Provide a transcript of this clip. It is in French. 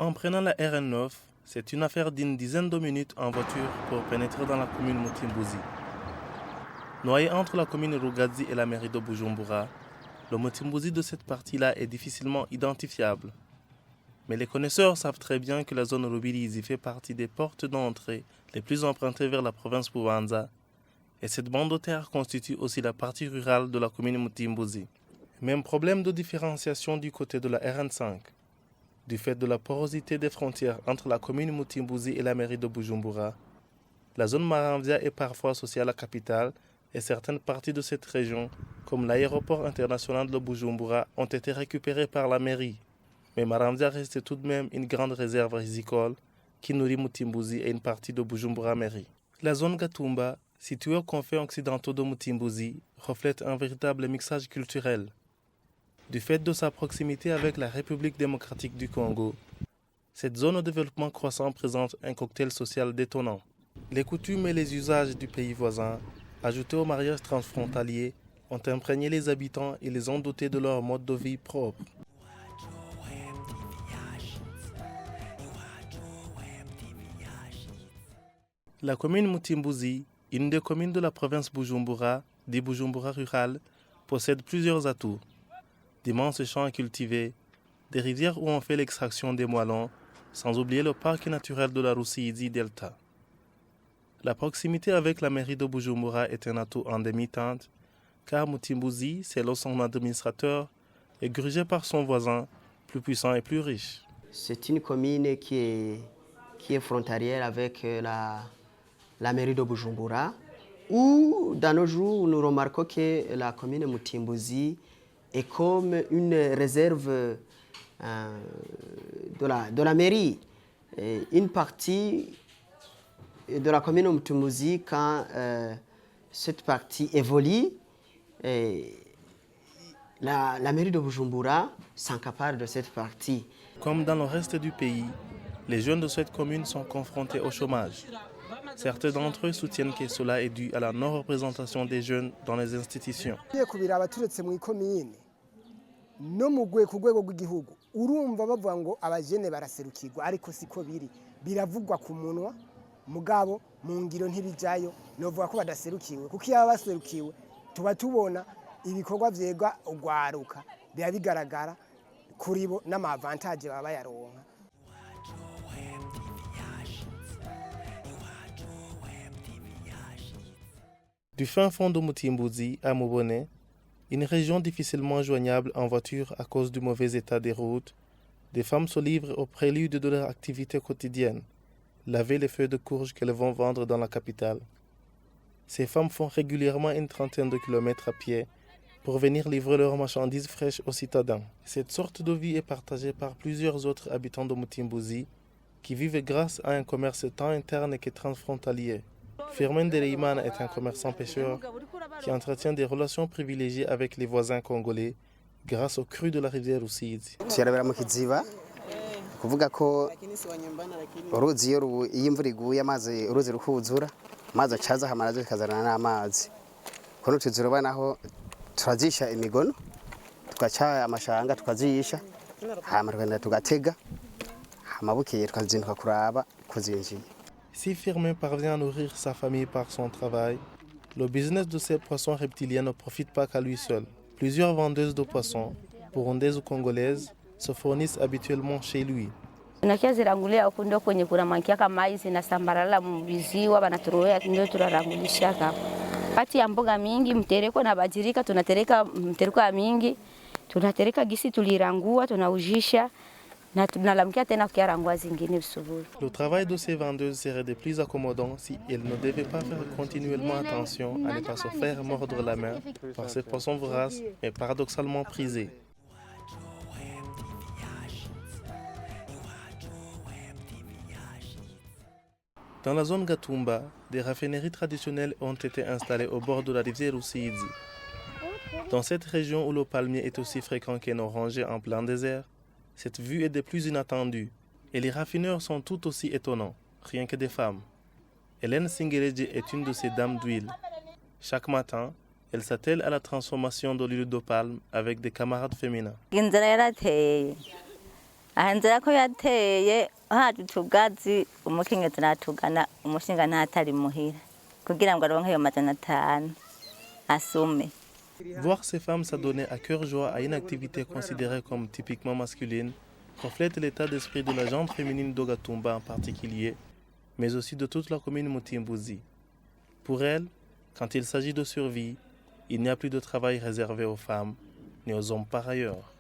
En prenant la RN9, c'est une affaire d'une dizaine de minutes en voiture pour pénétrer dans la commune Mutimbuzi. Noyé entre la commune Rugazi et la mairie de Bujumbura, le Mutimbuzi de cette partie-là est difficilement identifiable. Mais les connaisseurs savent très bien que la zone Rubirizi fait partie des portes d'entrée les plus empruntées vers la province Bubanza, et cette bande de terre constitue aussi la partie rurale de la commune Mutimbuzi. Même problème de différenciation du côté de la RN5. Du fait de la porosité des frontières entre la commune Mutimbuzi et la mairie de Bujumbura, la zone Maramvia est parfois associée à la capitale et certaines parties de cette région, comme l'aéroport international de Bujumbura, ont été récupérées par la mairie. Mais Maramvia reste tout de même une grande réserve rizicole qui nourrit Mutimbuzi et une partie de Bujumbura mairie. La zone Gatumba, située aux confins occidentaux de Mutimbuzi, reflète un véritable mixage culturel. Du fait de sa proximité avec la République démocratique du Congo, cette zone au développement croissant présente un cocktail social détonnant. Les coutumes et les usages du pays voisin, ajoutés au mariage transfrontalier, ont imprégné les habitants et les ont dotés de leur mode de vie propre. La commune Mutimbuzi, une des communes de la province Bujumbura, dit Bujumbura rural, possède plusieurs atouts. D'immenses champs à cultiver, des rivières où on fait l'extraction des moellons, sans oublier le parc naturel de la Rusizi Delta. La proximité avec la mairie de Bujumbura est un atout en demi-teinte, car Mutimbuzi, selon son administrateur, est grugé par son voisin, plus puissant et plus riche. C'est une commune qui est frontalière avec la mairie de Bujumbura, où dans nos jours, nous remarquons que la commune Mutimbuzi est comme une réserve de la mairie. Et une partie de la commune Mutimbuzi, quand cette partie évolue, la mairie de Bujumbura s'encapare de cette partie. Comme dans le reste du pays, les jeunes de cette commune sont confrontés au chômage. Certains d'entre eux soutiennent que cela est dû à la non-représentation des jeunes dans les institutions. No mu rwego rw'igihugu urumva bavuga ngo abajene baraserukirwa ariko siko biri biravugwa ku munwa mugabo mu ngiro ntibijayo novuga ko badaserukiwe kuko iyo baserukiwe tuba tubona ibikorwa vyega ugwaruka biba bigaragara kuri bo n'amavantage baba yaronka. Du fin fond de Mutimbuzi à Mubone, une région difficilement joignable en voiture à cause du mauvais état des routes, des femmes se livrent au prélude de leur activité quotidienne, laver les feuilles de courge qu'elles vont vendre dans la capitale. Ces femmes font régulièrement une trentaine de kilomètres à pied pour venir livrer leurs marchandises fraîches aux citadins. Cette sorte de vie est partagée par plusieurs autres habitants de Mutimbuzi qui vivent grâce à un commerce tant interne que transfrontalier. Firmin Deleiman est un commerçant pêcheur qui entretient des relations privilégiées avec les voisins congolais grâce au cru de la rivière Rusizi. Kuvuga ko uruzi iyo imvura iguye amazi uruzi rukuzura amazi acaza hamara zikazana n'amazi kono tuzurubanaho turazisha imigono tugaca amashanga tukaziyisha hama rwanda tugatega hamabukiye tukazinduka kuraba kuzinjiye. Si Firmin parvient à nourrir sa famille par son travail, le business de ces poissons reptiliens ne profite pas qu'à lui seul. Plusieurs vendeuses de poissons, burundaises ou congolaises, se fournissent habituellement chez lui. Tunakiazirangulia huko ndio kwenye kuna mankiaka mai zinasambarala mbiziwa banaturoea ndio turarangulisha hapo. Kati ya mboga mingi mtereko na bajirika tunatereka mtereko ya mingi tunatereka gisi tulirangua tunaujisha na tunalamkia tena kiarangua zingine vizuri. Le travail de ces vendeuses serait de plus accommodant si elles ne devaient pas faire continuellement attention à ne pas se faire mordre la main par ces poissons voraces mais paradoxalement prisés. Dans la zone Gatumba, des raffineries traditionnelles ont été installées au bord de la rivière Rusizi. Dans cette région où le palmier est aussi fréquent qu'un oranger en plein désert, cette vue est des plus inattendues et les raffineurs sont tout aussi étonnants, rien que des femmes. Hélène Singereji est une de ces dames d'huile. Chaque matin, elle s'attelle à la transformation de l'huile de palme avec des camarades féminins. ahanzira ko yateye haje utugazi umukenyezi aratugana umushinga ntatari muhira kugira ngo aronke ayo $500 asume. Voir ces femmes s'adonner à cœur joie à une activité considérée comme typiquement masculine reflète l'état d'esprit de la gente féminine d'Ogatumba en particulier, mais aussi de toute la commune Mutimbuzi. Pour elle, quand il s'agit de survie, il n'y a plus de travail réservé aux femmes ni aux hommes par ailleurs.